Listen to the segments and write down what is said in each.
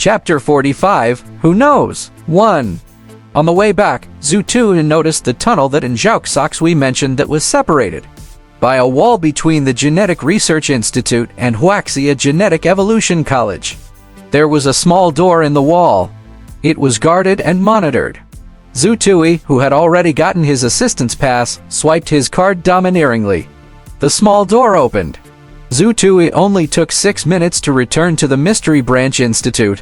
Chapter 45, Who Knows? 1. On the way back, Zhu noticed the tunnel that in Wuxia mentioned that was separated by a wall between the Genetic Research Institute and Wuxia Genetic Evolution College. There was a small door in the wall. It was guarded and monitored. Zhu, who had already gotten his assistant's pass, swiped his card domineeringly. The small door opened. Zhu only took 6 minutes to return to the Mystery Branch Institute.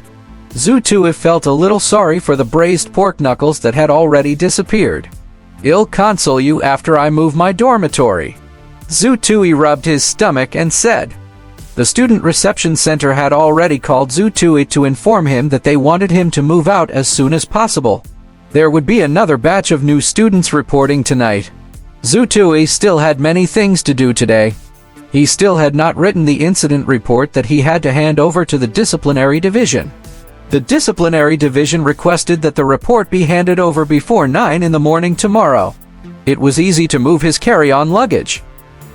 Zhu felt a little sorry for the braised pork knuckles that had already disappeared. "I'll console you after I move my dormitory." Zhu rubbed his stomach and said. The student reception center had already called Zhu to inform him that they wanted him to move out as soon as possible. There would be another batch of new students reporting tonight. Zhu still had many things to do today. He still had not written the incident report that he had to hand over to the disciplinary division. The disciplinary division requested that the report be handed over before 9 in the morning tomorrow. It was easy to move his carry-on luggage.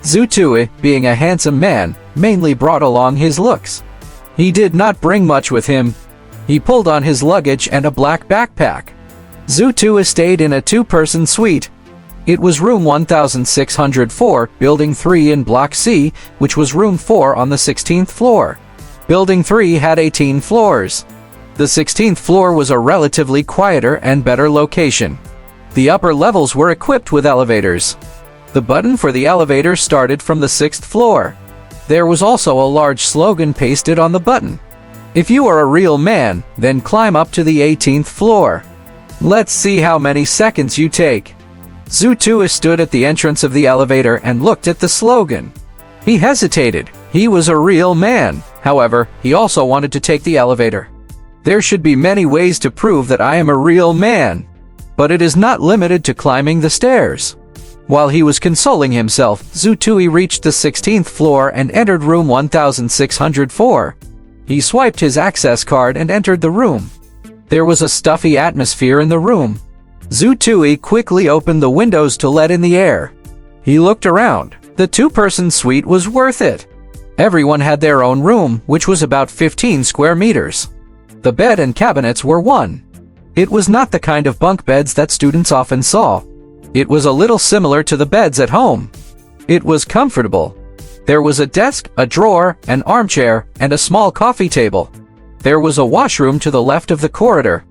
Zhu, being a handsome man, mainly brought along his looks. He did not bring much with him. He pulled on his luggage and a black backpack. Zhu stayed in a 2-person suite. It was room 1604, Building 3 in Block C, which was room 4 on the 16th floor. Building 3 had 18 floors. The 16th floor was a relatively quieter and better location. The upper levels were equipped with elevators. The button for the elevator started from the 6th floor. There was also a large slogan pasted on the button. "If you are a real man, then climb up to the 18th floor. Let's see how many seconds you take." Zhu stood at the entrance of the elevator and looked at the slogan. He hesitated. He was a real man. However, he also wanted to take the elevator. There should be many ways to prove that I am a real man. But it is not limited to climbing the stairs. While he was consoling himself, Zhu reached the 16th floor and entered room 1604. He swiped his access card and entered the room. There was a stuffy atmosphere in the room. Zhu quickly opened the windows to let in the air. He looked around. The 2-person suite was worth it. Everyone had their own room, which was about 15 square meters. The bed and cabinets were one. It was not the kind of bunk beds that students often saw. It was a little similar to the beds at home. It was comfortable. There was a desk, a drawer, an armchair, and a small coffee table. There was a washroom to the left of the corridor.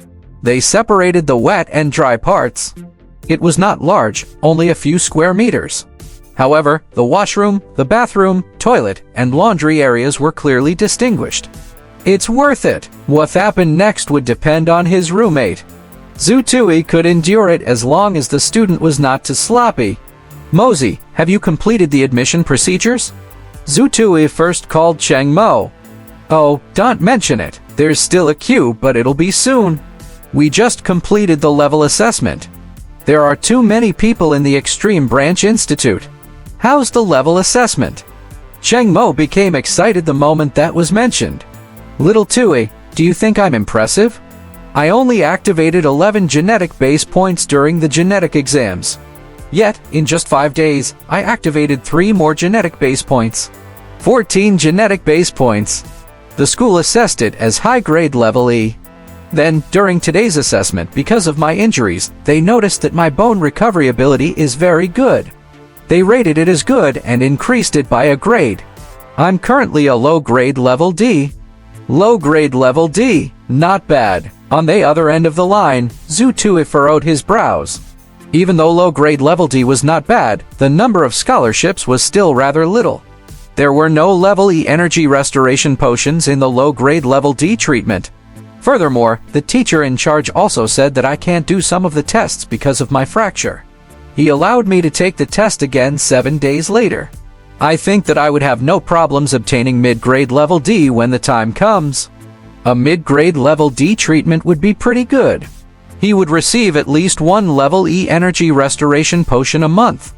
They separated the wet and dry parts. It was not large, only a few square meters. However, the washroom, the bathroom, toilet, and laundry areas were clearly distinguished. It's worth it. What happened next would depend on his roommate. Zhu could endure it as long as the student was not too sloppy. "Mosey, have you completed the admission procedures?" Zhu first called Cheng Mo. "Oh, don't mention it. There's still a queue, but it'll be soon. We just completed the level assessment. There are too many people in the Extreme Branch Institute. How's the level assessment?" Cheng Mo became excited the moment that was mentioned. "Little Tui, do you think I'm impressive? I only activated 11 genetic base points during the genetic exams. Yet, in just 5 days, I activated 3 more genetic base points. 14 genetic base points. The school assessed it as high-grade level E. Then, during today's assessment, because of my injuries, they noticed that my bone recovery ability is very good. They rated it as good and increased it by a grade. I'm currently a low-grade level D. Low-grade level D, not bad." On the other end of the line, Zhu furrowed his brows. Even though low-grade level D was not bad, the number of scholarships was still rather little. There were no level E energy restoration potions in the low-grade level D treatment. Furthermore, the teacher in charge also said that I can't do some of the tests because of my fracture. He allowed me to take the test again 7 days later. I think that I would have no problems obtaining mid-grade level D when the time comes. A mid-grade level D treatment would be pretty good. He would receive at least 1 level E energy restoration potion a month.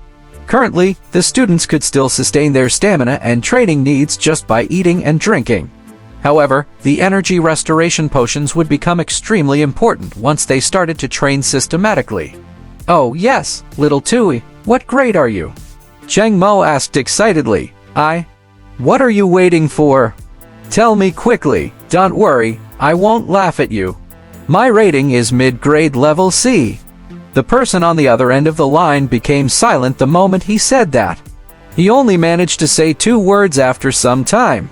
Currently, the students could still sustain their stamina and training needs just by eating and drinking. However, the energy restoration potions would become extremely important once they started to train systematically. "Oh yes, little Tui, what grade are you?" Cheng Mo asked excitedly. What are you waiting for? Tell me quickly. Don't worry, I won't laugh at you. My rating is mid-grade level C. The person on the other end of the line became silent the moment he said that. He only managed to say 2 words after some time.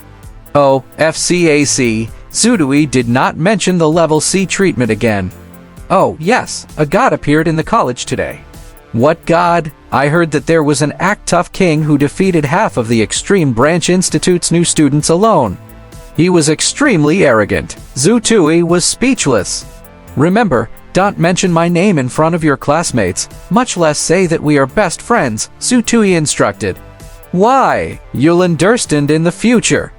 Oh, FCAC, Zutui did not mention the level C treatment again. Oh, yes, a god appeared in the college today. What god? I heard that there was an act-tough king who defeated half of the Extreme Branch Institute's new students alone. He was extremely arrogant. Zutui was speechless. Remember, don't mention my name in front of your classmates, much less say that we are best friends, Zutui instructed. Why? You'll understand in the future.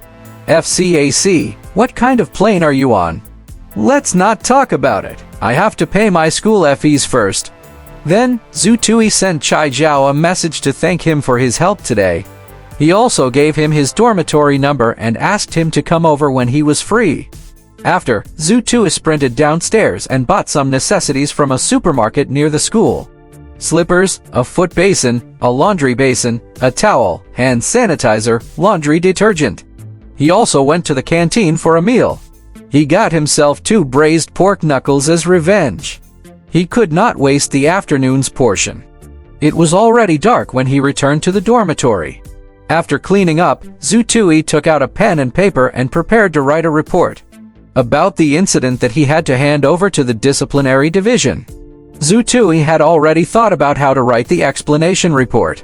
FCAC, what kind of plane are you on? Let's not talk about it. I have to pay my school fees first. Then, Zutui sent Chai Zhao a message to thank him for his help today. He also gave him his dormitory number and asked him to come over when he was free. After, Zutui sprinted downstairs and bought some necessities from a supermarket near the school. Slippers, a foot basin, a laundry basin, a towel, hand sanitizer, laundry detergent. He also went to the canteen for a meal. He got himself 2 braised pork knuckles as revenge. He could not waste the afternoon's portion. It was already dark when he returned to the dormitory. After cleaning up, Zutui took out a pen and paper and prepared to write a report about the incident that he had to hand over to the disciplinary division. Zutui had already thought about how to write the explanation report.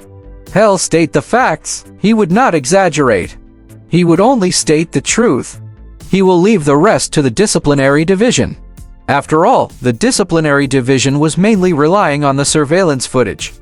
He'll state the facts. He would not exaggerate. He would only state the truth. He will leave the rest to the disciplinary division. After all, the disciplinary division was mainly relying on the surveillance footage.